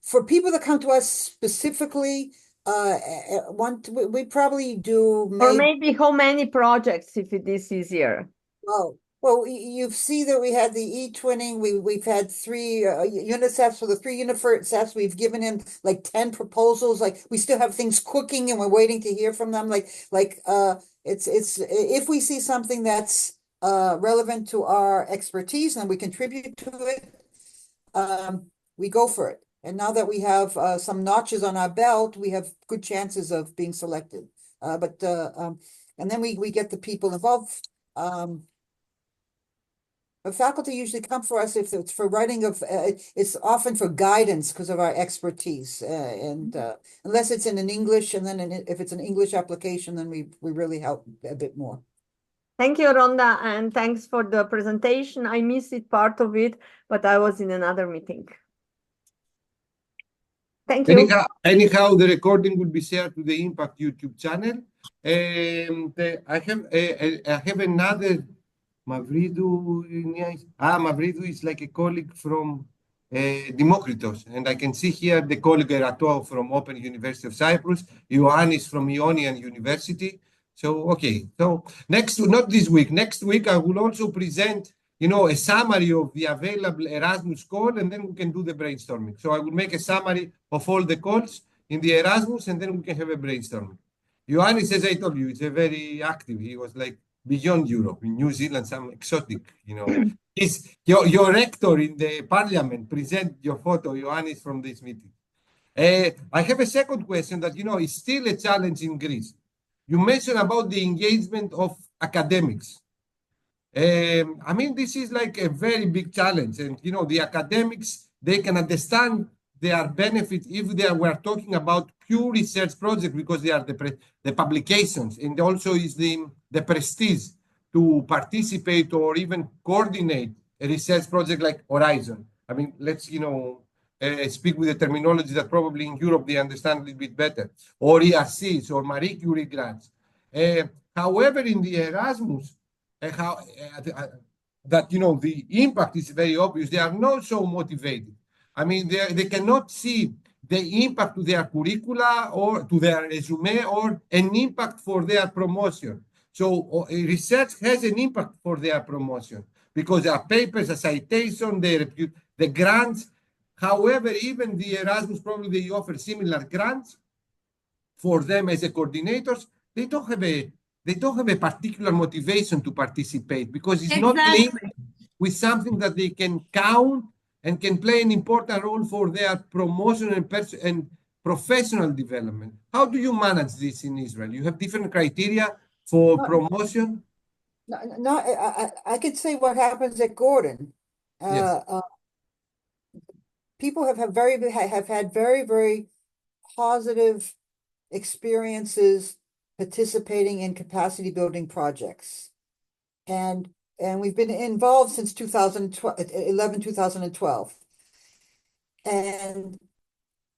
for people that come to us specifically. We probably do. Or maybe how many projects, if it is easier. Oh. Well, you see that we had the e-twinning. We've had 3 UNICEFs. For the 3 UNICEFs, we've given him 10 proposals. We still have things cooking, and we're waiting to hear from them. It's if we see something that's relevant to our expertise and we contribute to it, we go for it. And now that we have some notches on our belt, we have good chances of being selected. And then we get the people involved. But faculty usually come for us if it's for writing it's often for guidance because of our expertise. Unless it's in English, and then if it's an English application, then we really help a bit more. Thank you, Rhonda, and thanks for the presentation. I missed it, part of it, but I was in another meeting. Thank you. Anyhow, the recording will be shared to the Impact YouTube channel. And I have another. Mavridou is like a colleague from Demokritos, and I can see here the colleague Erato from Open University of Cyprus, Ioannis from Ionian University. So, okay, so not this week, next week I will also present, a summary of the available Erasmus call, and then we can do the brainstorming. So I will make a summary of all the calls in the Erasmus, and then we can have a brainstorming. Ioannis, as I told you, is a very active. He was beyond Europe, in New Zealand, some exotic, your rector in the parliament, present your photo, Ioannis, from this meeting. I have a second question that, is still a challenge in Greece. You mentioned about the engagement of academics. I mean, this is a very big challenge. And, the academics, they can understand their benefit if we're talking about pure research projects because they are the publications, and also is the prestige to participate or even coordinate a research project like Horizon. I mean, let's speak with the terminology that probably in Europe they understand a little bit better, or ERCs or Marie Curie grants. However, in the Erasmus, that the impact is very obvious. They are not so motivated. I mean, they cannot see the impact to their curricula or to their resume or an impact for their promotion. So research has an impact for their promotion because there are papers, a citation, the grants. However, even the Erasmus, probably they offer similar grants for them as a coordinators. They don't have a particular motivation to participate because it's not linked with something that they can count and can play an important role for their promotion and professional development. How do you manage this in Israel? You have different criteria for promotion? No, I could say what happens at Gordon. Yes. People have had very, very positive experiences participating in capacity building projects. And we've been involved since 2011, 2012. And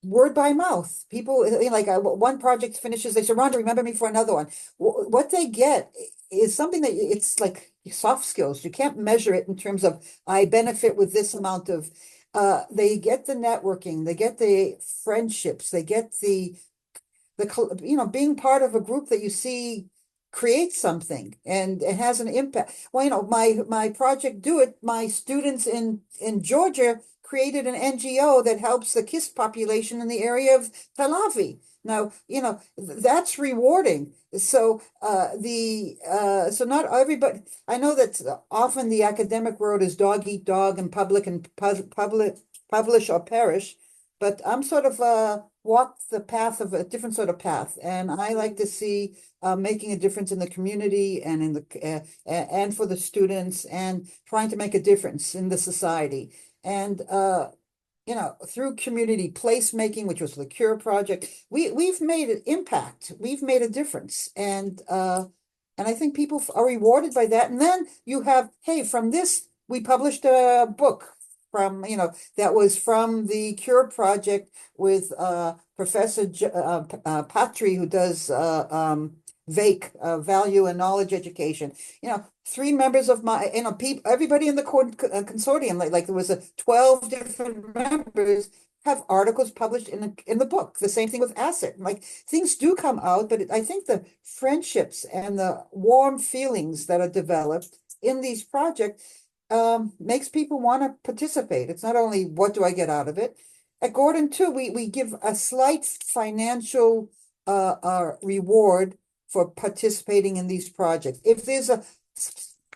word by mouth. People, like one project finishes, they say, Rhonda, remember me for another one. What they get is something that it's like soft skills. You can't measure it in terms of I benefit with this amount of, they get the networking, they get the friendships, they get the being part of a group that you see creates something and it has an impact. Well, my project Do It, my students in Georgia created an NGO that helps the KISS population in the area of Tel Aviv. Now, that's rewarding. So so not everybody, I know that often the academic world is dog eat dog and public and publish or perish, but I'm sort of walked the path of a different sort of path, and I like to see making a difference in the community and in the and for the students, and trying to make a difference in the society. And through community placemaking, which was the Cure project, we've made an impact. We've made a difference, and I think people are rewarded by that. And then you have, hey, from this we published a book from that was from the Cure project with Professor Patri, who does VAKE, Value and Knowledge Education. 3 members of my, everybody in the consortium, like there was 12 different members, have articles published in the book. The same thing with ASSET. Like things do come out, but I think the friendships and the warm feelings that are developed in these projects makes people want to participate. It's not only what do I get out of it. At Gordon too, we give a slight financial reward for participating in these projects. If there's a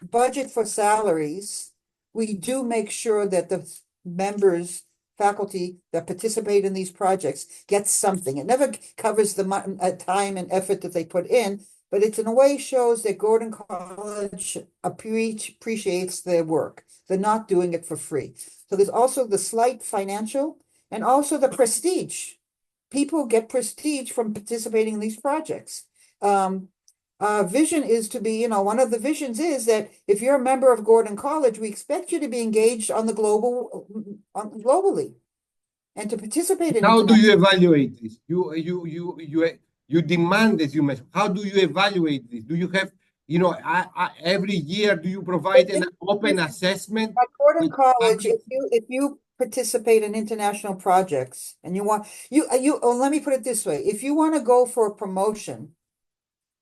budget for salaries, we do make sure that the members, faculty that participate in these projects get something. It never covers the time and effort that they put in, but it's in a way shows that Gordon College appreciates their work. They're not doing it for free. So there's also the slight financial and also the prestige. People get prestige from participating in these projects. Vision is to be, one of the visions is that if you're a member of Gordon College, we expect you to be engaged on the globally and to participate in. How do you evaluate this? You demand that you measure. How do you evaluate this? Do you have, every year, do you provide an open assessment? At Gordon College, if you participate in international projects and you want, let me put it this way. If you want to go for a promotion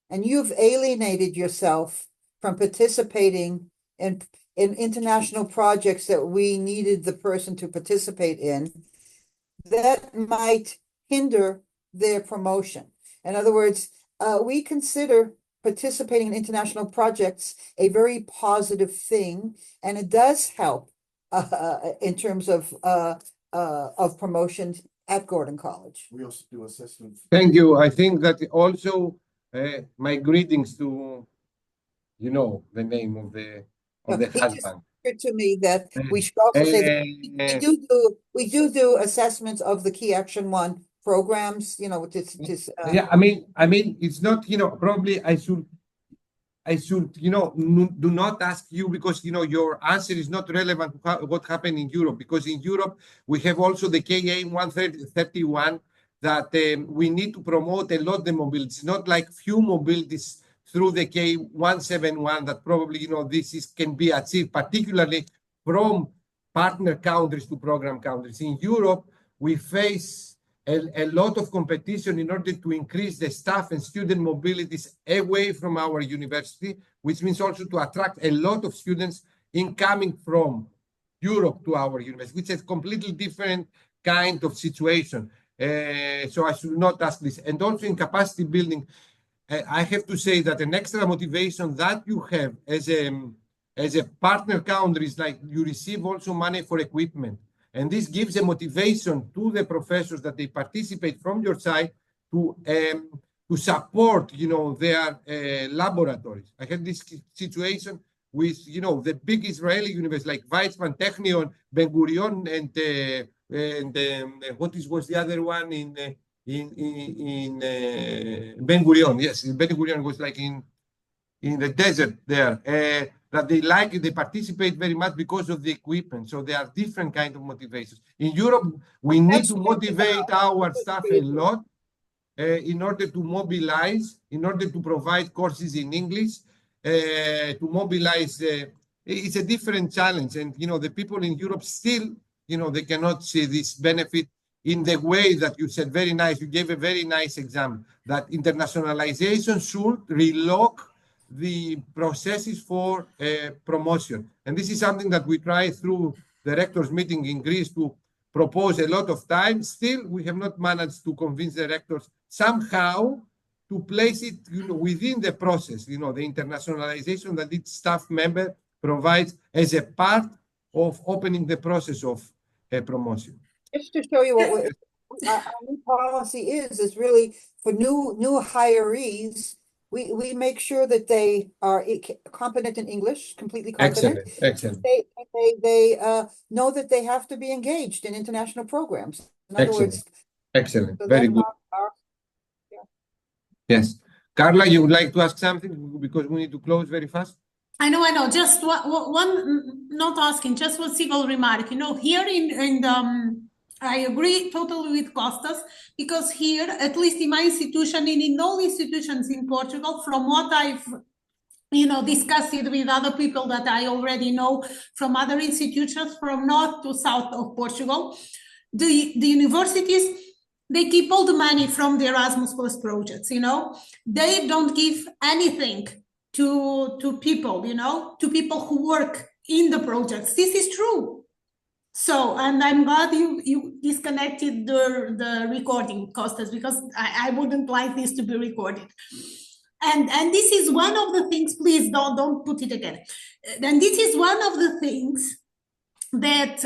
and you've alienated yourself from participating in international projects that we needed the person to participate in, that might hinder their promotion. In other words, we consider participating in international projects a very positive thing, and it does help in terms of promotion at Gordon College. We also do assessment. Thank you. I think that also my greetings to, the name of the husband. To me that we should also say that we do assessments of the Key Action 1 programs, yeah, I mean, it's not, probably I should, do not ask you because, your answer is not relevant to what happened in Europe, because in Europe, we have also the KA 131 that we need to promote a lot the mobility. It's not like few mobilities through the K171 that probably, this can be achieved, particularly from partner countries to program countries. In Europe, we face a lot of competition in order to increase the staff and student mobilities away from our university, which means also to attract a lot of students incoming from Europe to our university, which is a completely different kind of situation. So I should not ask this. And also in capacity building, I have to say that an extra motivation that you have as a partner country is like you receive also money for equipment. And this gives a motivation to the professors that they participate from your side to support, their laboratories. I had this situation with, the big Israeli universities like Weizmann, Technion, Ben Gurion, and what was the other one in Ben Gurion? Yes, Ben Gurion was like in in the desert there, that they participate very much because of the equipment. So there are different kinds of motivations. In Europe, we need to motivate our staff a lot in order to mobilize, in order to provide courses in English, to mobilize. It's a different challenge. And, the people in Europe still, they cannot see this benefit in the way that you said. Very nice. You gave a very nice example that internationalization should relock the processes for promotion. And this is something that we try through the rectors meeting in Greece to propose a lot of time. Still, we have not managed to convince the rectors somehow to place it within the process, the internationalization that each staff member provides as a part of opening the process of promotion. Just to show you what our new policy is really for new hirees, we make sure that they are competent in English, completely competent. Excellent. They know that they have to be engaged in international programs. In other words, excellent. so Very good. Yes. Carla, you would like to ask something because we need to close very fast? I know. Just one, not asking, just one single remark. Here in the, I agree totally with Costas, because here, at least in my institution and in all institutions in Portugal, from what I've discussed it with other people that I already know from other institutions from north to south of Portugal, the universities, they keep all the money from the Erasmus Plus projects, they don't give anything to people, to people who work in the projects. This is true. So, and I'm glad you disconnected the recording, Costas, because I wouldn't like this to be recorded. And this is one of the things, please don't put it again. And this is one of the things that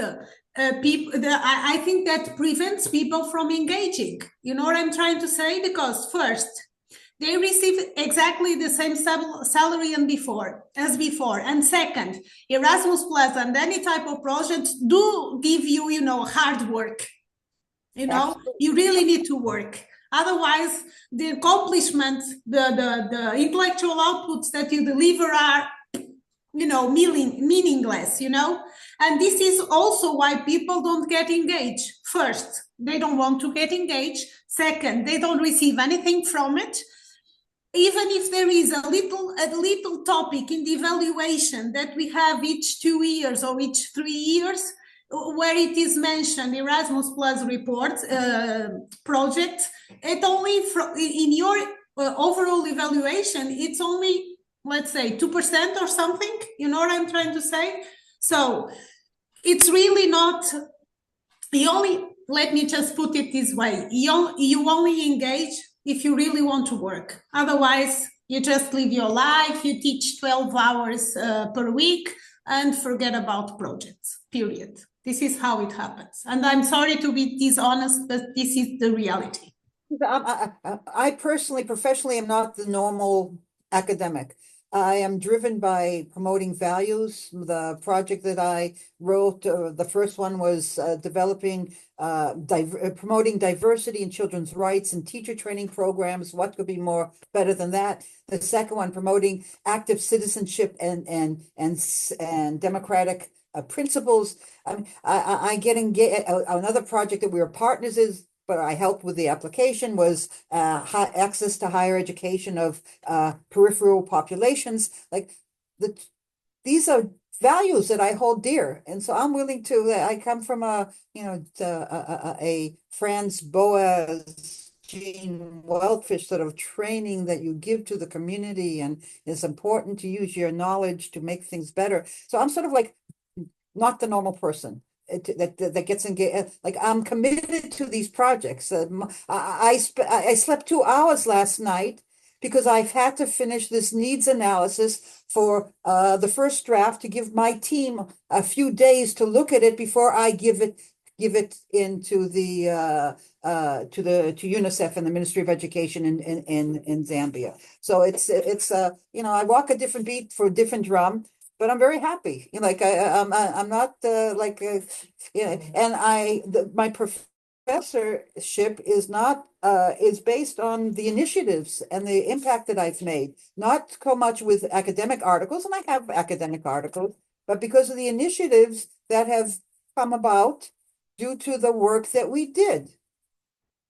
I think that prevents people from engaging. You know what I'm trying to say? Because first, they receive exactly the same salary as before. And second, Erasmus Plus and any type of project do give you, hard work. You really need to work. Otherwise, the accomplishments, the intellectual outputs that you deliver are, meaningless, And this is also why people don't get engaged. First, they don't want to get engaged. Second, they don't receive anything from it. Even if there is a little topic in the evaluation that we have each 2 years or each 3 years, where it is mentioned Erasmus Plus report project, it only in your overall evaluation, it's only, let's say, 2% or something. You know what I'm trying to say? So it's really not, let me just put it this way, you only engage if you really want to work. Otherwise, you just live your life, you teach 12 hours per week and forget about projects, period. This is how it happens. And I'm sorry to be dishonest, but this is the reality. I personally, professionally, am not the normal academic. I am driven by promoting values. The project that I wrote, the first one was promoting diversity in children's rights and teacher training programs. What could be more better than that? The second one, promoting active citizenship and democratic principles. I get engaged. Another project that we were partners is, but I helped with the application, was access to higher education of peripheral populations. These are values that I hold dear, and so I'm willing to. I come from a Franz Boas, Gene Weltfish sort of training that you give to the community, and it's important to use your knowledge to make things better. So I'm sort of like not the normal person that gets engaged. Like, I'm committed to these projects. I slept 2 hours last night because I've had to finish this needs analysis for the first draft to give my team a few days to look at it before I give it into the to UNICEF and the Ministry of Education in Zambia. So it's I walk a different beat for a different drum. But I'm very happy. I'm not and my profession professorship is not is based on the initiatives and the impact that I've made, not so much with academic articles, and I have academic articles, but because of the initiatives that have come about due to the work that we did.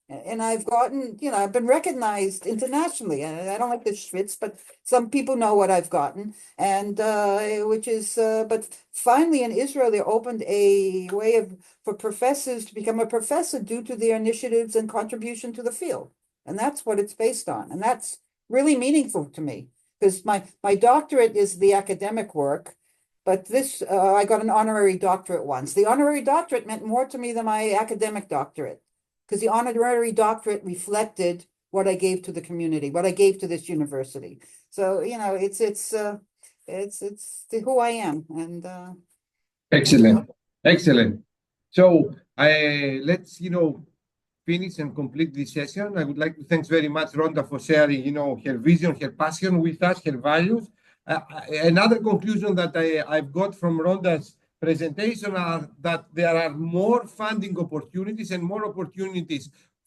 And I've gotten, I've been recognized internationally. And I don't like the schwitz, but some people know what I've gotten. And but finally in Israel, they opened a way for professors to become a professor due to their initiatives and contribution to the field. And that's what it's based on. And that's really meaningful to me because my doctorate is the academic work. But this, I got an honorary doctorate once. The honorary doctorate meant more to me than my academic doctorate, because the honorary doctorate reflected what I gave to the community, what I gave to this university. So, it's who I am. And Excellent. So let's, finish and complete this session. I would like to thank very much Rhonda for sharing, her vision, her passion with us, her values. Another conclusion that I've got from Rhonda's presentation are that there are more funding opportunities and more opportunities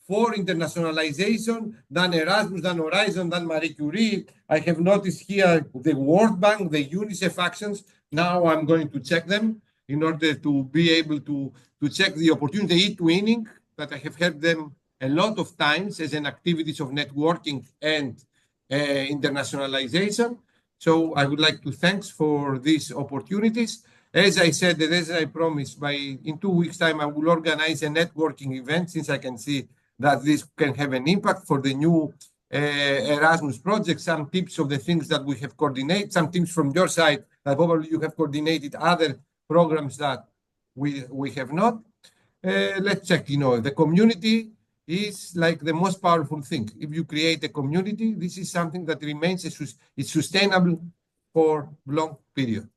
for internationalization than Erasmus, than Horizon, than Marie Curie. I have noticed here the World Bank, the UNICEF actions. Now I'm going to check them in order to be able to check the opportunity, e-twinning, that I have heard them a lot of times as an activities of networking and internationalization. So I would like to thank for these opportunities. As I said, and as I promised, in 2 weeks' time, I will organize a networking event, since I can see that this can have an impact for the new Erasmus project. Some tips of the things that we have coordinated, some tips from your side that probably you have coordinated other programs that we have not. Let's check, the community is like the most powerful thing. If you create a community, this is something that remains, it's sustainable for long period.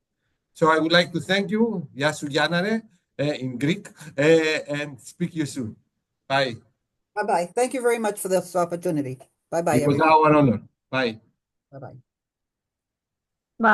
So I would like to thank you, Yasu Yanare, in Greek, and speak to you soon. Bye. Bye-bye. Thank you very much for this opportunity. Bye-bye, It was everyone. our honor. Bye. Bye-bye.